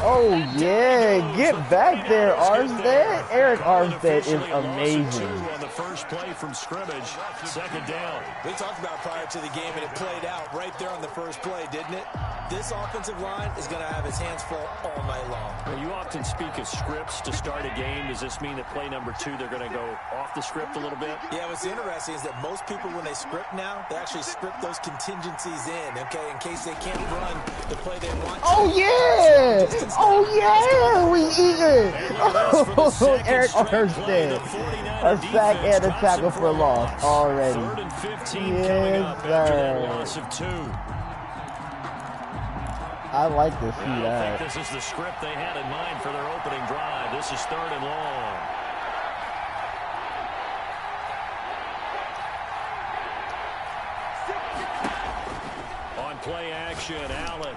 Oh yeah, get back there, Armstead. Eric Armstead is amazing. On the first play from scrimmage, second down. We talked about prior to the game, and it played out right there on the first play, didn't it? This offensive line is going to have his hands full all night long. Well, you often speak of scripts to start a game. Does this mean that play number 2, they're going to go off the script a little bit? Yeah, what's interesting is that most people, when they script now, they actually script those contingencies in, okay, in case they can't run the play they want to. Oh, yeah! Oh, yeah! We eat it! Oh, Eric Armstead. A sack and a tackle for loss already. 3rd and 15 yes, coming up after that sir. loss of 2. I like to see I that. think this is the script they had in mind for their opening drive. This is 3rd and long. On play action, Allen.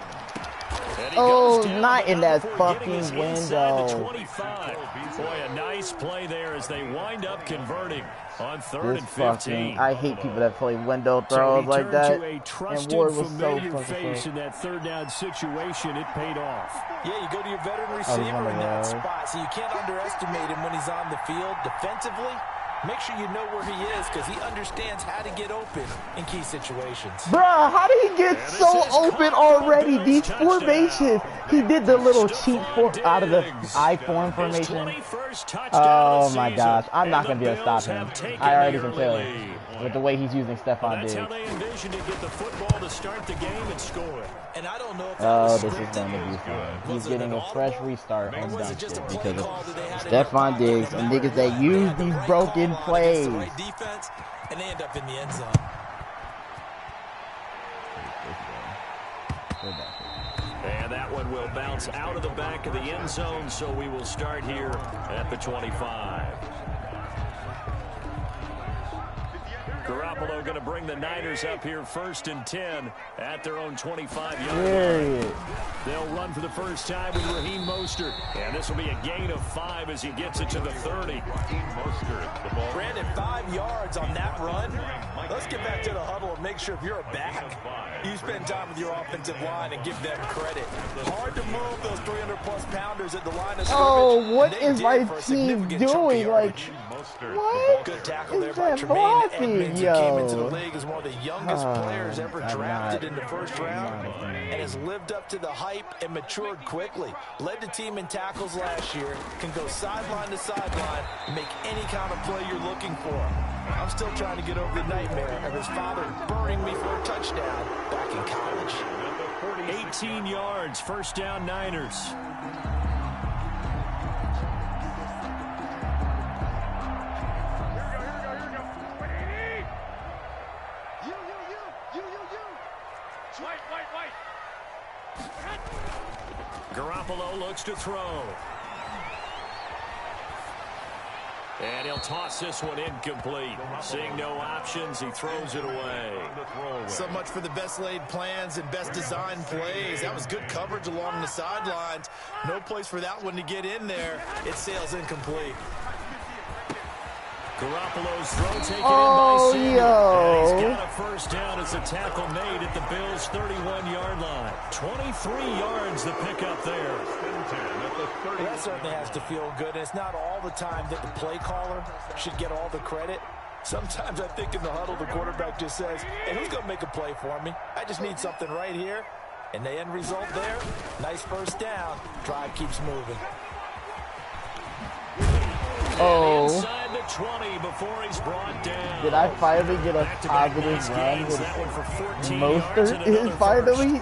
Oh, not in that fucking window. 25. Boy, a nice play there as they wind up converting on 3rd and 15. I hate people that play window throws like that. And Ward was so face in that 3rd down situation. It paid off. Yeah, you go to your veteran receiver in that spot, so you can't underestimate him when he's on the field defensively. Make sure you know where he is because he understands how to get open in key situations. Bruh, how did he get so open already? These formations. He did the little cheat out of the I-form formation. Oh my gosh. I'm not going to be able to stop him. I already can tell with the way he's using Stephon Diggs. That's how they envision to get the football to start the game and score. And I don't know if this is going to be fun. He's getting a fresh restart on dunk because of Stephon Diggs and niggas that use these broken plays. Defense, and they end up in the end zone. And that one will bounce out of the back of the end zone, so we will start here at the 25. Garoppolo going to bring the Niners up here 1st and 10 at their own 25-yard line. They'll run for the first time with Raheem Mostert. And this will be a gain of 5 as he gets it to the 30. Brandon, 5 yards on that run. Let's get back to the huddle and make sure if you're a back, you spend time with your offensive line and give them credit. Hard to move those 300-plus pounders at the line of scrimmage. Oh, what is my team doing? Like, what? Good tackle there by Tremaine Edmonds, who came into the league as one of the youngest players ever drafted in the first round and has lived up to the hype and matured quickly. Led the team in tackles last year, can go sideline to sideline and make any kind of play you're looking for. I'm still trying to get over the nightmare of his father burning me for a touchdown back in college. 18 yards, 1st down Niners. Garoppolo looks to throw. And he'll toss this one incomplete. Seeing no options, he throws it away. So much for the best laid plans and best designed plays. That was good coverage along the sidelines. No place for that one to get in there. It sails incomplete. Garoppolo's throw taken in by Sanders. And he's got a first down as the tackle made at the Bills' 31-yard line. 23 yards the pickup there. Well, that certainly has to feel good. And it's not all the time that the play caller should get all the credit. Sometimes I think in the huddle, the quarterback just says, hey, who's going to make a play for me? I just need something right here. And the end result there, nice first down. Drive keeps moving. Oh. Inside the 20 before he's brought down. Did I finally get a positive run with Mostert? Finally?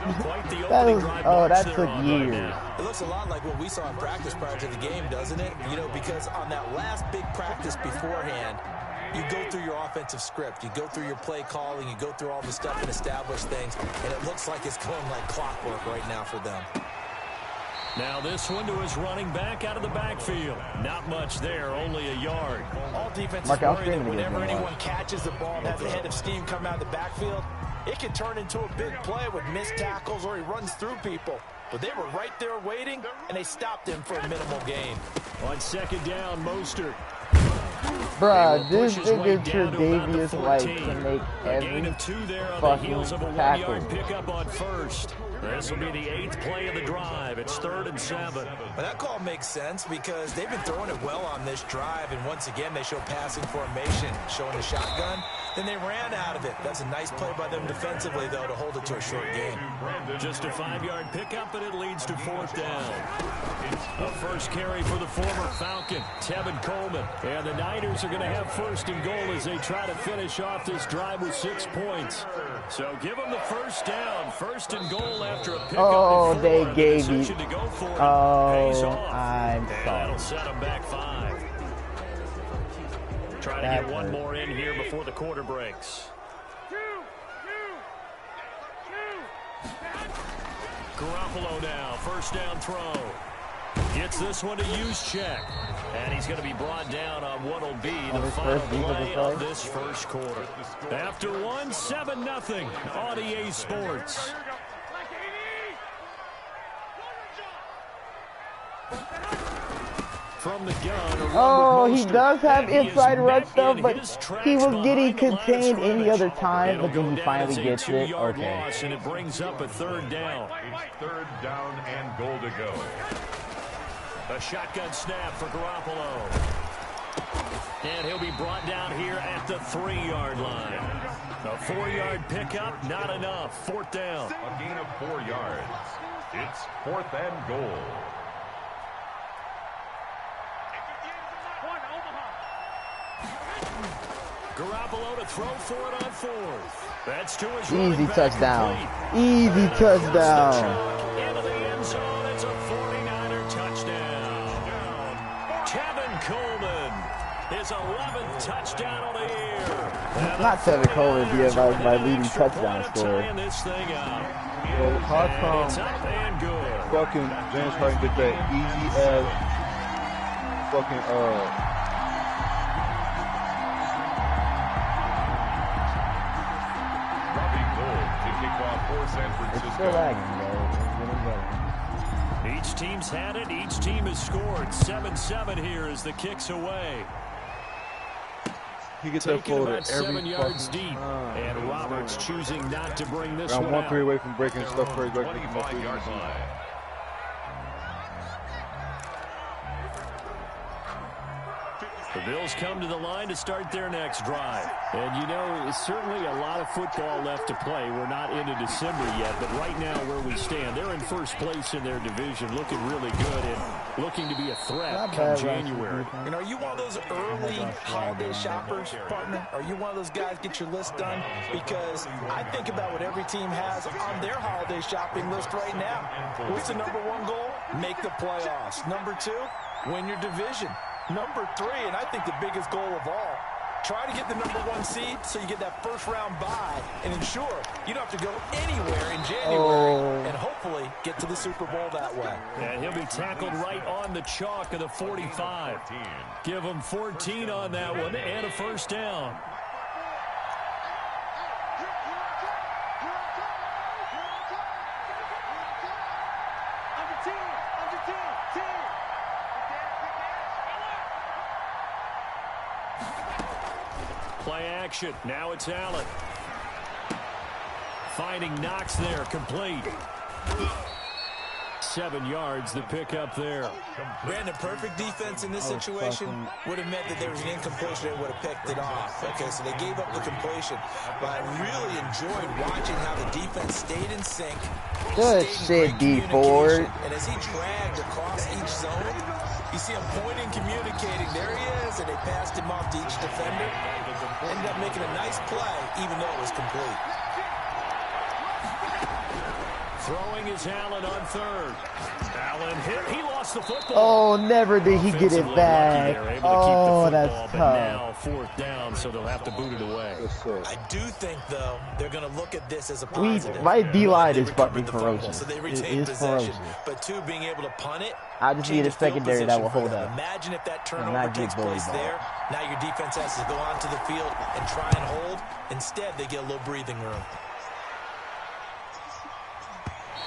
That took years. It looks a lot like what we saw in practice prior to the game, doesn't it? You know, because on that last big practice beforehand, you go through your offensive script, you go through your play calling, you go through all the stuff and establish things, and it looks like it's going like clockwork right now for them. Now this one to his running back out of the backfield. Not much there, only a yard. All defenses worry that whenever anyone catches the ball and has a head of steam come out of the backfield, it can turn into a big play with missed tackles or he runs through people. But they were right there waiting, and they stopped him for a minimal gain. On 2nd down, Mostert. Bruh, this nigga Tre'Davious White can make every fucking tackle. Pickup on 1st. This will be the 8th play of the drive. It's 3rd and 7. Well, that call makes sense because they've been throwing it well on this drive, and once again they show passing formation, showing the shotgun. Then they ran out of it. That's a nice play by them defensively, though, to hold it to a short game. Just a 5-yard pickup, and it leads to 4th down. A first carry for the former Falcon, Tevin Coleman. And the Niners are going to have 1st and goal as they try to finish off this drive with 6 points. So give them the 1st down. 1st and goal after a pickup. Oh, they the gave you. To go for it Oh, and I'm sorry. that'll set them back 5. Try to get one more in here before the quarter breaks. Garoppolo now, 1st down throw. Gets this one to Juszczyk. And he's going to be brought down on what will be the final play of this first quarter. After 1, 7-0 on EA Sports. From the gun, oh, he does have inside run stuff, but he was getting contained any other time, but then he finally gets it. Okay. Loss, and it brings up a 3rd down. It's 3rd down and goal to go. A shotgun snap for Garoppolo. And he'll be brought down here at the 3-yard line. A 4-yard pickup, not enough. 4th down. A gain of 4 yards. It's 4th and goal. Garoppolo to throw for it on 4th. That's to his easy touchdown. Easy touchdown. Into the end zone. It's a 49er touchdown. Tevin Coleman, his 11th touchdown of the year. Not Tevin Coleman, be about my leading touchdown scorer. This thing up. Well, how come It's up and good. fucking James Harden get that easy ass fucking It's still lagging, bro. Each team's had it. Each team has scored. 7-7 here as the kick's away. he gets that Taking floater about 7 every yards fucking deep. time. And Roberts choosing not to bring this I'm one 1 out. 3 away from breaking stuff for 25-yard line. The Bills come to the line to start their next drive. And, you know, it's certainly a lot of football left to play. We're not into December yet, but right now where we stand, they're in 1st place in their division, looking really good and looking to be a threat come January. You know, are you one of those early holiday shoppers, partner? Are you one of those guys get your list done? Because I think about what every team has on their holiday shopping list right now. What's the #1 goal? Make the playoffs. #2, win your division. #3, and I think the biggest goal of all, try to get the #1 seed so you get that 1st round bye and ensure you don't have to go anywhere in January and hopefully get to the Super Bowl that way. And he'll be tackled right on the chalk of the 45. Give him 14 on that one and a 1st down. Play action. Now it's Allen. Finding Knox there. Complete. 7 yards, the pickup there. Brandon, perfect defense in this situation would have meant that there was an incompletion that would have picked it off. Okay, so they gave up the completion. But I really enjoyed watching how the defense stayed in sync. Good shit, D Ford. And as he dragged across each zone, you see him pointing, communicating. There he is, and they passed him off to each defender. Ended up making a nice play, even though it was complete. Throwing is Allen on 3rd. Allen hit. He lost the football. Oh, never did he get it back. Oh, that's But tough. now 4th down, so they'll have to boot it away. I do think, though, they're going to look at this as a positive. My D-line They is fucking recovered the fumble, ferocious. so they It retained is possession. ferocious. But 2, being able to punt it. I just need a changes field secondary that will position for hold them. up. Imagine if that And turnover not get takes place bullied. there. Now your defense has to go onto the field and try and hold. Instead, they get a little breathing room.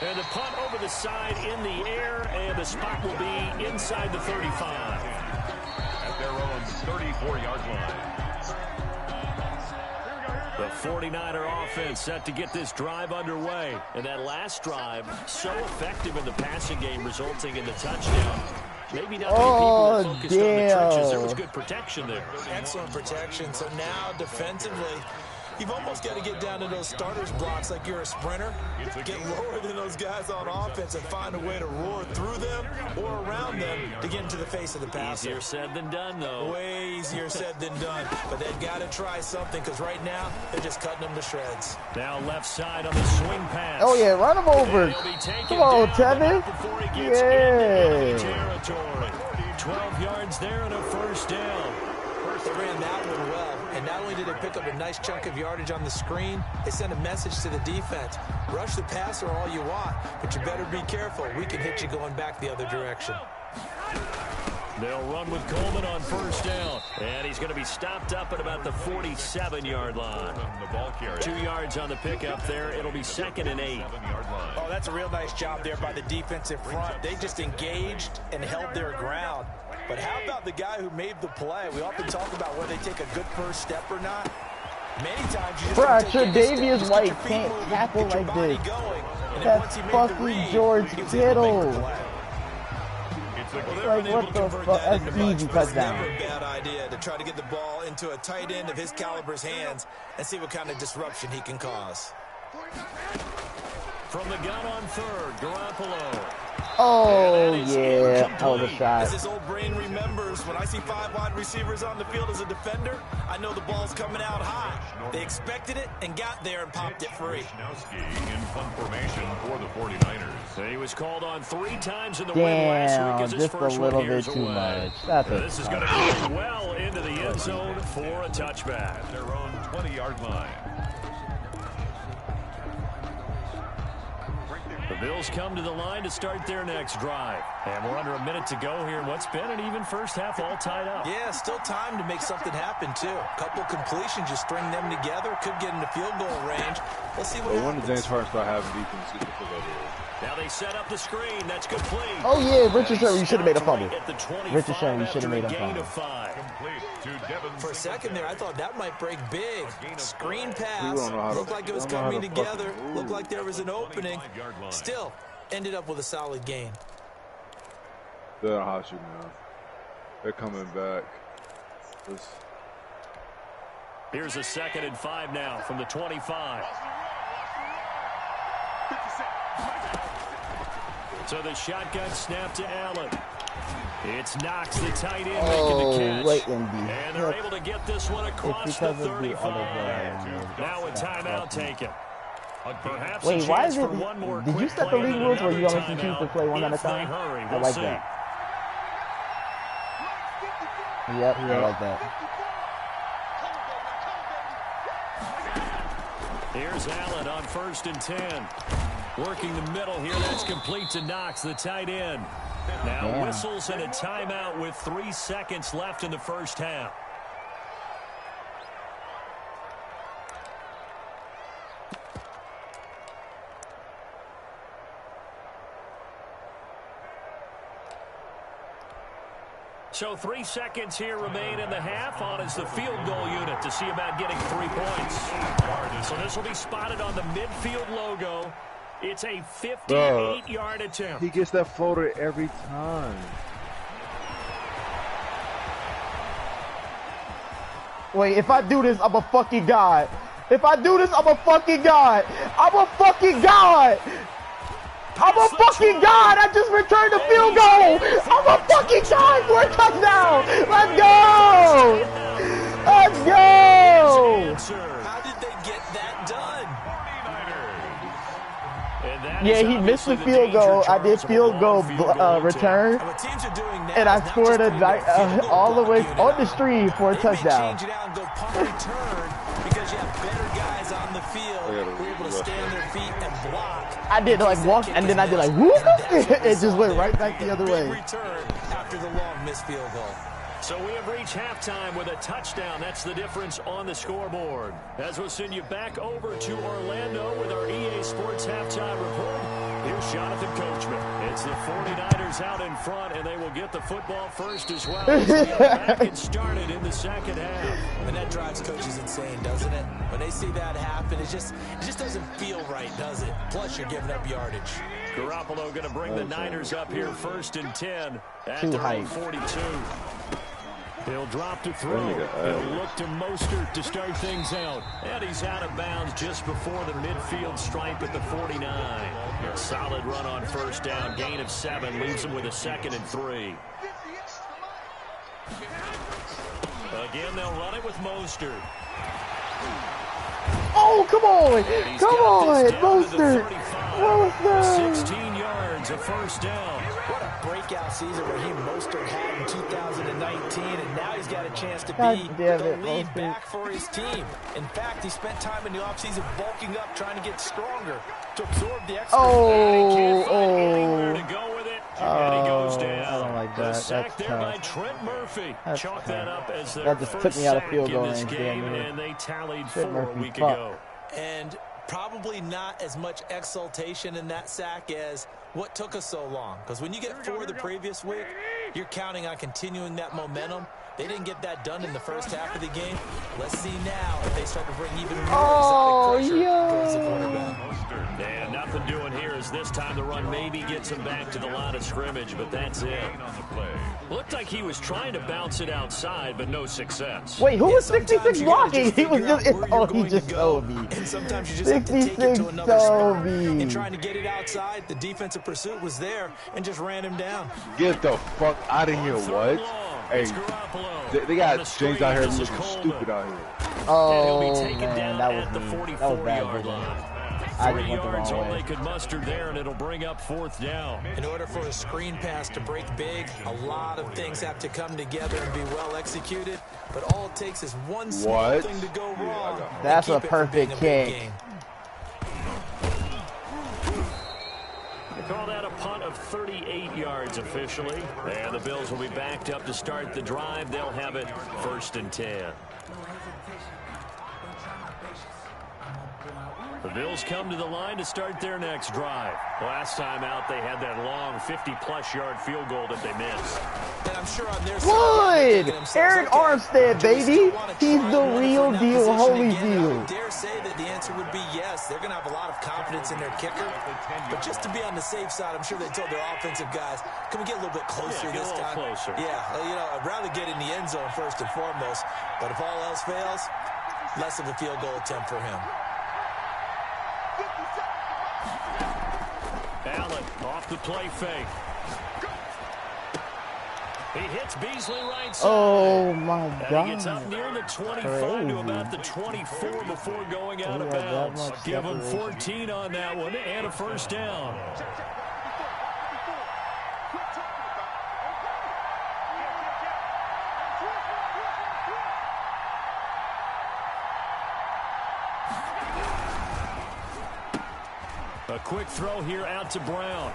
And the punt over the side in the air, and the spot will be inside the 35. At their own 34-yard line. The 49er offense set to get this drive underway. And that last drive, so effective in the passing game, resulting in the touchdown. Maybe not many people are focused on the trenches. There was good protection there. Excellent protection. So now defensively, you've almost got to get down to those starters blocks like you're a sprinter. Get lower than those guys on offense and find a way to roar through them or around them to get into the face of the passer. Easier said than done, though. Way easier said than done. But they've got to try something because right now they're just cutting them to shreds. Now left side on the swing pass. Oh, yeah, run him over. Come on, Tevin. Yeah. Territory. 12 yards there and a first down. They ran that one well, and not only did they pick up a nice chunk of yardage on the screen, they sent a message to the defense. Rush the passer all you want, but you better be careful. We can hit you going back the other direction. They'll run with Coleman on first down, and he's going to be stopped up at about the 47-yard line. 2 yards on the pickup there. It'll be 2nd and 8. Oh, that's a real nice job there by the defensive front. They just engaged and held their ground. But how about the guy who made the play? We often talk about whether they take a good first step or not. Many times you just Tre'Davious White can't tackle like this. That's fucking George Kittle. Like, what the fuck? That's easy touchdown. Never a bad idea to try to get the ball into a tight end of his caliber's hands and see what kind of disruption he can cause. From the gun on third, Garoppolo. Oh, yeah. That was a shot. As his old brain remembers, when I see 5 wide receivers on the field as a defender, I know the ball's coming out high. They expected it and got there and popped it free. In punt formation for the 49ers. He was called on 3 times in the win last week as his just a first little one bit too much. That's this is going to be well into the end zone for a touchback. Their own 20-yard line. The Bills come to the line to start their next drive. And we're under a minute to go here in what's been an even first half, all tied up. Yeah, still time to make something happen, too. A couple completions, just string them together. Could get into field goal range. We'll see what happens. When does James Harden start having defense get the football? Now they set up the screen. That's complete. Oh, yeah, Richard Sherman, you should have made a fumble. Richard Sherman, you should have made a fumble. For a second there, I thought that might break big. Screen pass. Looked like it was coming together. Looked like there was an opening. Still, ended up with a solid gain. They're hot you now. They're coming back. Here's a 2nd and 5 now from the 25. So the shotgun snap to Allen. It's Knox, the tight end, making the catch. And they're able to get this one across the 35. Now a timeout taken. Perhaps wait, why is it? Did you set the league rules where you only can choose to play one at a time? I like that. Yep, I like that. Here's Allen on 1st and 10. Working the middle here. That's complete to Knox, the tight end. Now whistles and a timeout with 3 seconds left in the first half. So 3 seconds here remain in the half on as the field goal unit to see about getting 3 points. So this will be spotted on the midfield logo. It's a 58-yard attempt. He gets that floater every time. Wait, if I do this, I'm a fucking god. If I do this, I'm a fucking god. I'm a fucking god. I'm a fucking god. I just returned the field goal. I'm a fucking god for a touchdown. Let's go. Let's go. How did they get that done? Yeah, he missed the field goal. I did field goal return, and I scored all the way on the stream for a touchdown. Change it out and go punt return because you have better guys on the field who are able to stay on their feet and block. I did like walk, and then I did like whoop, it just went right back the other way. Return after the long missed field goal. So we have reached halftime with a touchdown. That's the difference on the scoreboard. As we'll send you back over to Orlando with our EA Sports Halftime Report. Here's Jonathan Coachman. It's the 49ers out in front, and they will get the football first as well. As they get back and started in the second half. And that drives coaches insane, doesn't it? When they see that happen, it just doesn't feel right, does it? Plus, you're giving up yardage. Garoppolo going to bring the Niners up here first and 10 at their own 42. He'll drop to throw. He'll look to Mostert to start things out. And he's out of bounds just before the midfield stripe at the 49. A solid run on first down. Gain of 7 leaves him with a 2nd and 3. Again, they'll run it with Mostert. Oh, come on. Come on, Mostert. 16 yards, a first down. What a breakout season Raheem Mostert had in 2019, and now he's got a chance to be the lead back for his team. In fact, he spent time in the offseason bulking up, trying to get stronger to absorb the extra. Anywhere to go with it, and he goes down. I don't like that. The sack there by Trent Murphy. Chalk that up as their first sack in this game, and they tallied 4 a week ago. And probably not as much exultation in that sack as what took us so long. Because when you get 4 the previous week, you're counting on continuing that momentum. They didn't get that done in the first half of the game. Let's see now if they start to bring even more exotic pressure towards the quarterback. And nothing doing here as this time the run maybe gets him back to the line of scrimmage, but that's it. Looked like he was trying to bounce it outside, but no success. Wait, who was 66 blocking? He was just, he just told me. And sometimes you just have to take it to another spot. And trying to get it outside, the defensive pursuit was there and just ran him down. Get the fuck out of here, what? Hey, they got James out here looking stupid out here. Oh, man, that was me. That was bad vision. 3 yards all they could muster there, and it'll bring up 4th down. In order for a screen pass to break big, a lot of things have to come together and be well executed. But all it takes is one small thing to go wrong. That's a perfect kick. They call that a punt of 38 yards officially. And the Bills will be backed up to start the drive. They'll have it 1st and 10. The Bills come to the line to start their next drive. Last time out, they had that long 50-plus yard field goal that they missed. And I'm sure on their side, Aaron Armstead, baby. He's the real deal, Holyfield. I dare say that the answer would be yes. They're going to have a lot of confidence in their kicker. But just to be on the safe side, I'm sure they told their offensive guys, can we get a little bit closer this time? Closer. Yeah, you know, I'd rather get in the end zone first and foremost. But if all else fails, less of a field goal attempt for him. Allen off the play fake. He hits Beasley right side. Oh, my God. And he gets up near the 25 to about the 24 before going out of bounds. Give him 14 on that one and a first down. A quick throw here out to Brown.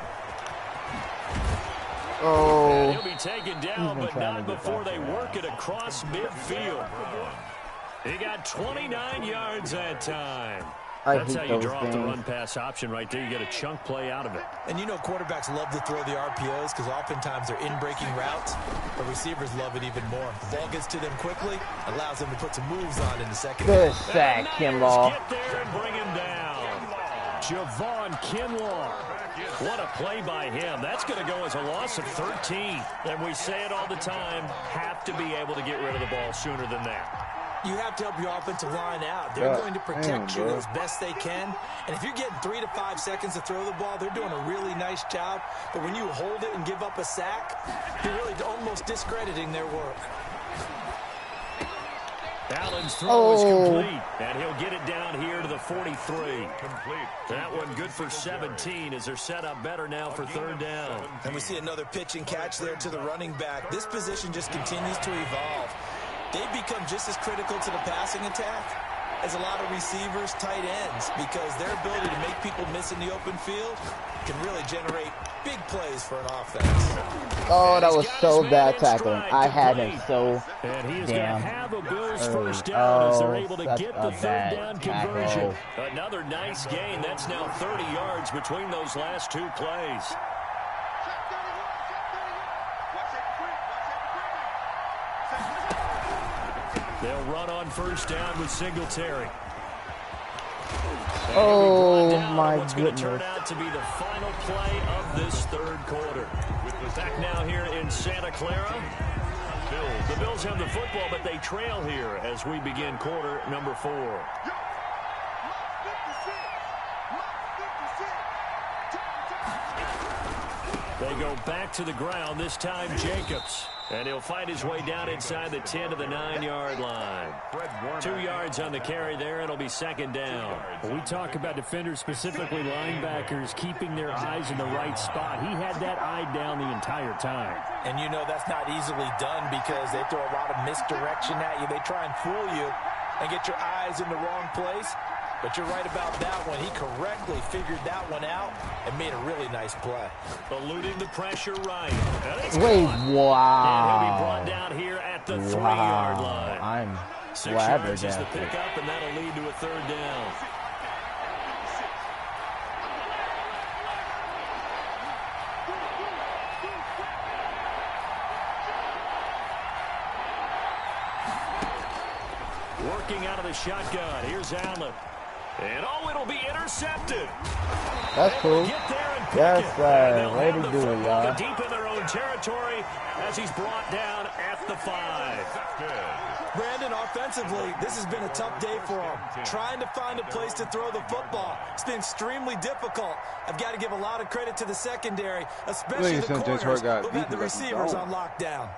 Oh. And he'll be taken down, but not before they work it across midfield. He got 29 yards that time. That's how you draw up the run-pass option right there. You get a chunk play out of it. And you know quarterbacks love to throw the RPOs because oftentimes they're in-breaking routes, but receivers love it even more. The ball gets to them quickly, allows them to put some moves on in the second. Good sack, Kinlaw. Get there and bring him down. Javon Kinlaw. What a play by him. That's going to go as a loss of 13. And we say it all the time, have to be able to get rid of the ball sooner than that. You have to help your offensive line out. They're going to protect you as best they can. And if you're getting 3 to 5 seconds to throw the ball, they're doing a really nice job. But when you hold it and give up a sack, you're really almost discrediting their work. Allen's throw is complete, and he'll get it down here to the 43. Complete. That one good for 17 as they're set up better now for 3rd down. And we see another pitch and catch there to the running back. This position just continues to evolve. They've become just as critical to the passing attack as a lot of receivers, tight ends, because their ability to make people miss in the open field can really generate big plays for an offense. Oh, that was so bad tackling. I had him so and he is damn going to have a Bills first down as they're able to get the third down tackle. conversion. Another nice gain. That's now 30 yards between those last two plays. They'll run on first down with Singletary. Oh my what's going goodness. to turn out to be the final play of this third quarter. Back now here in Santa Clara. The Bills have the football, but they trail here as we begin quarter number 4. They go back to the ground, this time Jacobs. And he'll fight his way down inside the 10 to the 9-yard line. 2 yards on the carry there. It'll be second down. When we talk about defenders, specifically linebackers, keeping their eyes in the right spot. He had that eye down the entire time. And you know that's not easily done because they throw a lot of misdirection at you. They try and fool you and get your eyes in the wrong place. But you're right about that one. He correctly figured that one out and made a really nice play. Eluding the pressure right. Wait, And he'll be brought down here at the 3-yard line. I'm 6 yards is the flabbergasted. pickup, and that'll lead to a third down. Working out of the shotgun. Here's Allen. And it'll be intercepted. That's cool. Get there and pick Yes, it. sir. And Way they'll to have do the it, football y'all. deep in their own territory as he's brought down at the 5. Brandon, offensively, this has been a tough day for him. Trying to find a place to throw the football. It's been extremely difficult. I've got to give a lot of credit to the secondary, especially the corners who've had the receivers on lockdown.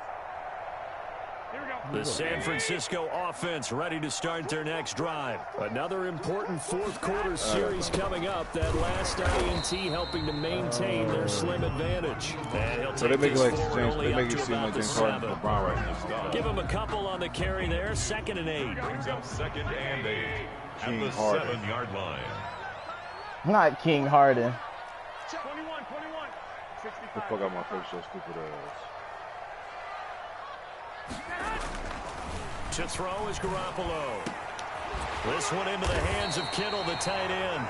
The San Francisco offense ready to start their next drive. Another important fourth quarter series coming up. That last INT helping to maintain their slim advantage. And he'll take this forward only up to about the 7. Give him a couple on the carry there. 2nd and 8. Brings up 2nd and 8 at the 7-yard line. Not King Harden. 21. The fuck out my face, so stupid ass. To throw is Garoppolo. This one into the hands of Kittle, the tight end.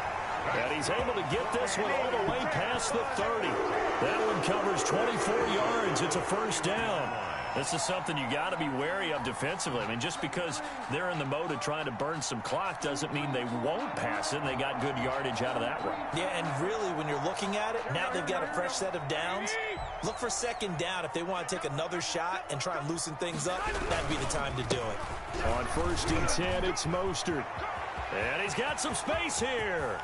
And he's able to get this one all the way past the 30. That one covers 24 yards. It's a first down. This is something you got to be wary of defensively. I mean, just because they're in the mode of trying to burn some clock doesn't mean they won't pass it. And they got good yardage out of that one. Yeah, and really, when you're looking at it, now they've got a fresh set of downs. Look for 2nd down if they want to take another shot and try and loosen things up. That'd be the time to do it. On 1st and 10, it's Mostert. And he's got some space here.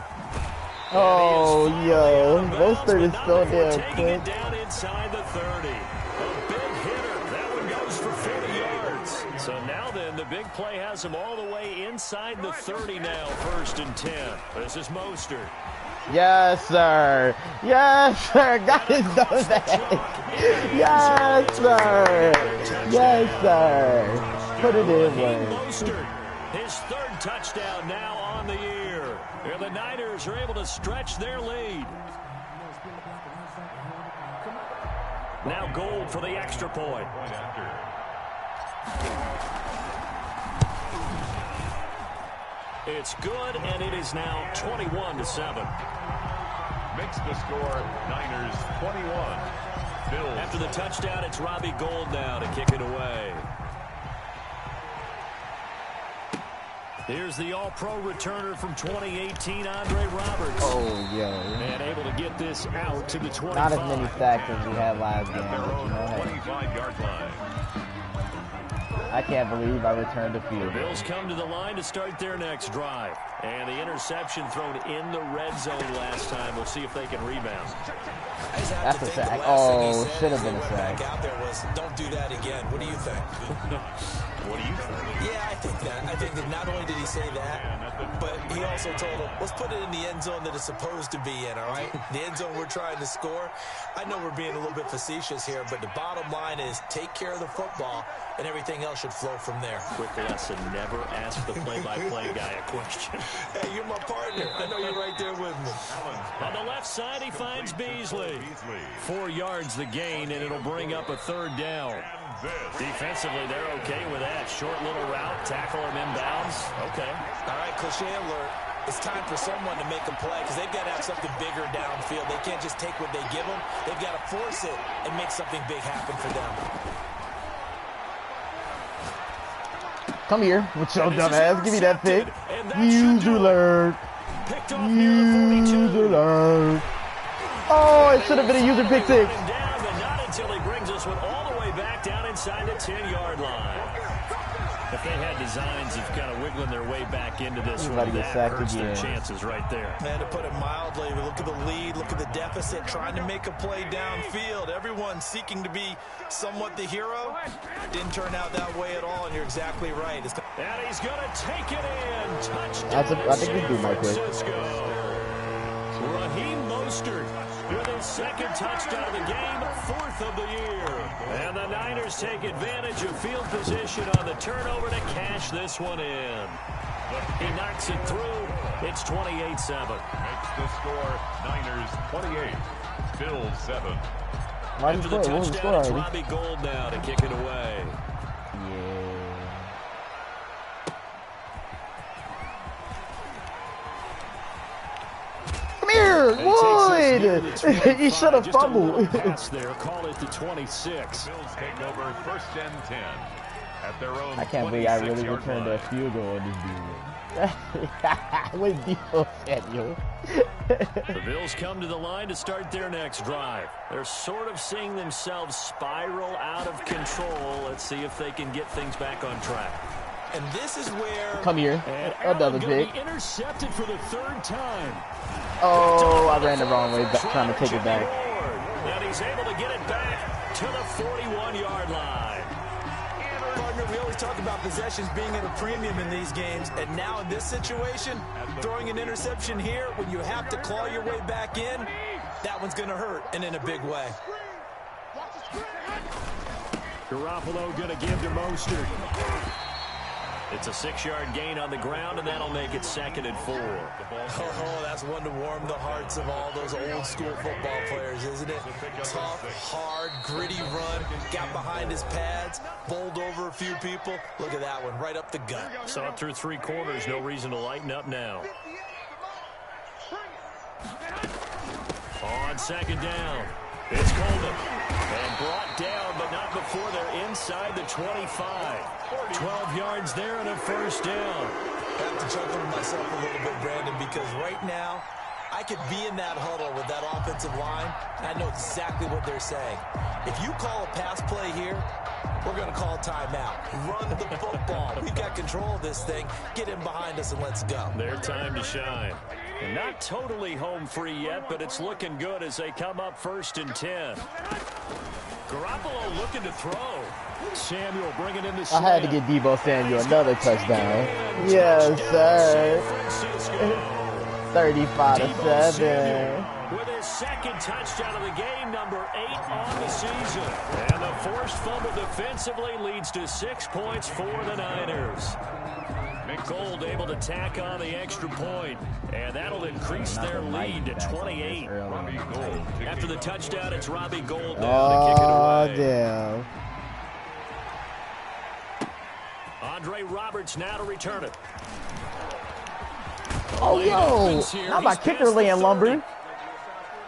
Oh, yo. Mostert is so damn Taking it quick. down inside the 30. A big hitter. That one goes for 40 yards. So now then, the big play has him all the way inside the 30 now. 1st and 10. This is Mostert. Yes, sir. Yes, sir. Got his nose back. Yes, sir. Yes, sir. Put it in Raheem work. Mostert, his 3rd touchdown now on the year. And the Niners are able to stretch their lead. Now Gold for the extra point. It's good, and it is now 21-7. Makes the score Niners 21. Bills. After the touchdown, it's Robbie Gould now to kick it away. Here's the all-pro returner from 2018, Andre Roberts. Oh, yo. And able to get this out to the 25. Not as many sacks as we had last game. At their But own you know, 25-yard line. I can't believe I returned the field. Bills come to the line to start their next drive. And the interception thrown in the red zone last time. We'll see if they can rebound. That's a sack. Oh, should have been a sack. Out there was, don't do that again. What do you think? What do you think? Yeah, I think that. I think that not only did he say that, but he also told him, let's put it in the end zone that it's supposed to be in, all right? The end zone we're trying to score. I know we're being a little bit facetious here, but the bottom line is take care of the football, and everything else should flow from there. Quick lesson, never ask the play-by-play guy a question. Hey, you're my partner. I know you're right there with me. On the left side, he finds Beasley. 4 yards the gain, and it'll bring up a third down. Defensively, they're okay with that. Short little route, tackle him inbounds. Okay. All right, cliche alert. It's time for someone to make a play because they've got to have something bigger downfield. They can't just take what they give them. They've got to force it and make something big happen for them. Come here. What's your dumb ass? Give me that pick. User alert. User alert. Oh, it should have been a user pick six. Not until he brings us one all the way back down inside the 10-yard line. If they had designs of kind of wiggling their way back into this one, that hurts their chances right there. Man, to put it mildly, look at the lead, look at the deficit, trying to make a play downfield. Everyone seeking to be somewhat the hero. Didn't turn out that way at all, and you're exactly right. And he's going to take it in. Touchdown. I think we do, Mike. Raheem Mostert with his second touchdown of the game, 4th of the year. And the Niners take advantage of field position on the turnover to cash this one in. He knocks it through. It's 28-7. Makes the score Niners 28, Bills 7. After the touchdown, it's Robbie Gould now to kick it away. Wood! He should have fumbled. There, call it the 26. Bills take over 1st and 10 at their own. I can't believe I really returned a field goal on this dude. What deal, Samuel? The Bills come to the line to start their next drive. They're sort of seeing themselves spiral out of control. Let's see if they can get things back on track. And this is where... Come here. Another pick. Intercepted for the 3rd time. Oh, I ran the wrong way, trying to take it back. And he's able to get it back to the 41-yard line. Partner, we always talk about possessions being at a premium in these games, and now in this situation, throwing an interception here when you have to claw your way back in, that one's going to hurt, and in a big way. Garoppolo going to give to Mostert. It's a 6-yard gain on the ground, and that'll make it 2nd and 4. Oh, that's one to warm the hearts of all those old-school football players, isn't it? Tough, hard, gritty run, got behind his pads, bowled over a few people. Look at that one, right up the gut. Saw it through 3 quarters, no reason to lighten up now. On 2nd down, it's Coleman. And brought down, but not before they're inside the 25. 12 yards there and a 1st down. I have to chuckle to myself a little bit, Brandon, because right now, I could be in that huddle with that offensive line, and I know exactly what they're saying. If you call a pass play here, we're going to call timeout. Run the football. We've got control of this thing. Get in behind us and let's go. Their time to shine. And not totally home free yet, but it's looking good as they come up 1st and 10. Garoppolo looking to throw. Samuel bringing in the slam. I had to get Deebo Samuel another touchdown. Yes, sir. 35-7. With his 2nd touchdown of the game, number 8 on the season. And the forced fumble defensively leads to 6 points for the Niners. Gould able to tack on the extra point, and that'll increase their lead to 28. After the touchdown, it's Robbie Gould now to kick it away. Damn. Andre Roberts now to return it. Oh, yo. How about kicker laying lumber?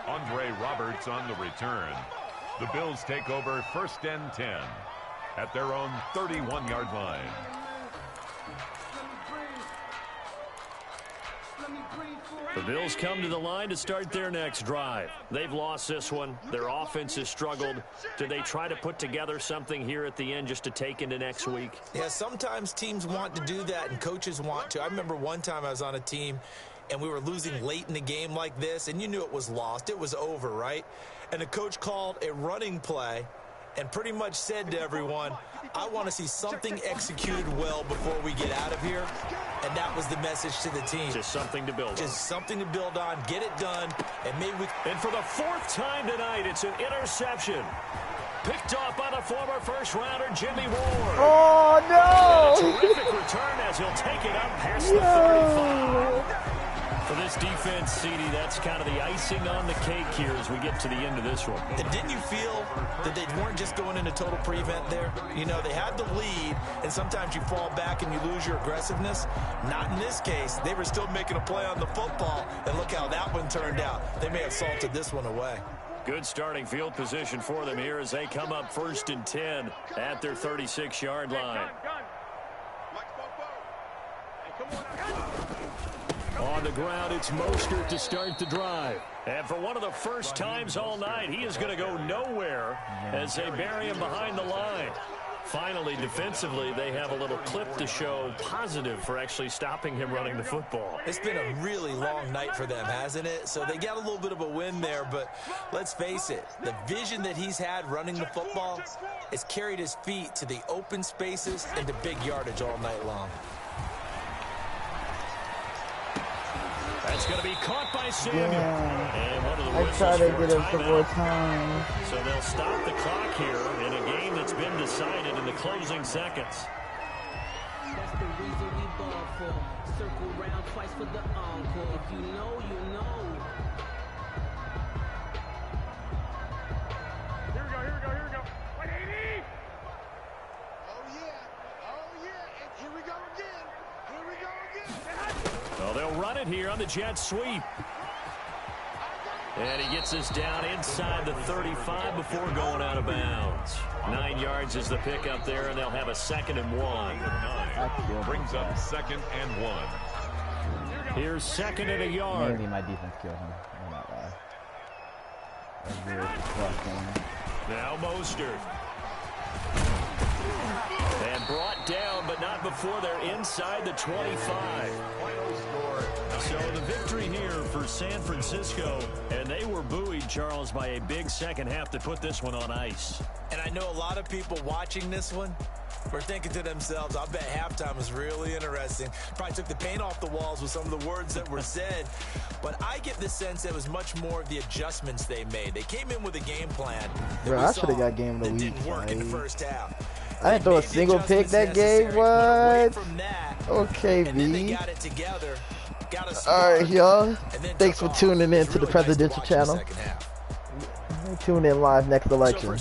Andre Roberts on the return. The Bills take over 1st and 10 at their own 31-yard line. The Bills come to the line to start their next drive. They've lost this one. Their offense has struggled. Do they try to put together something here at the end just to take into next week? Yeah, sometimes teams want to do that and coaches want to. I remember one time I was on a team and we were losing late in the game like this, and you knew it was lost. It was over, right? And the coach called a running play, and pretty much said to everyone, I want to see something executed well before we get out of here. And that was the message to the team. Just something to build on. Just something to build on, get it done, and maybe we... And for the 4th time tonight, it's an interception. Picked off by the former first-rounder, Jimmy Ward. Oh, no! A terrific return as he'll take it up past the 35. For this defense, CD, that's kind of the icing on the cake here as we get to the end of this one. And didn't you feel that they weren't just going into total prevent there? You know, they had the lead, and sometimes you fall back and you lose your aggressiveness. Not in this case. They were still making a play on the football, and look how that one turned out. They may have salted this one away. Good starting field position for them here as they come up 1st and 10 at their 36-yard line. On the ground, it's Mostert to start the drive. And for one of the first times all night, he is going to go nowhere as they bury him behind the line. Finally, defensively, they have a little clip to show positive for actually stopping him running the football. It's been a really long night for them, hasn't it? So they got a little bit of a win there, but let's face it, the vision that he's had running the football has carried his feet to the open spaces and to big yardage all night long. That's going to be caught by Samuel. And one of the I try to get him some more time. So they'll stop the clock here in a game that's been decided in the closing seconds. That's the reason we ball for. Circle round twice for the encore. If you know, you know. Here we go. 180. Oh, yeah. And here we go again. Well, they'll run it here on the jet sweep. And he gets us down inside the 35 before going out of bounds. 9 yards is the pickup there, and they'll have a 2nd and 1. 9 brings up 2nd and 1. Here's 2nd and a yard. Maybe my defense killed him. I'm not lying. Now Mostert. And brought down, but not before they're inside the 25. So the victory here for San Francisco, and they were buoyed, Charles, by a big second half to put this one on ice. And I know a lot of people watching this one were thinking to themselves, I bet halftime was really interesting. Probably took the paint off the walls with some of the words that were said. But I get the sense it was much more of the adjustments they made. They came in with a game plan. Bro, I should have got game of the week. Didn't work in the first half. I didn't throw a single pick that game. What? Okay, B. Got it together. All right, y'all. Thanks for tuning in to the Presidential Channel. Tune in live next election.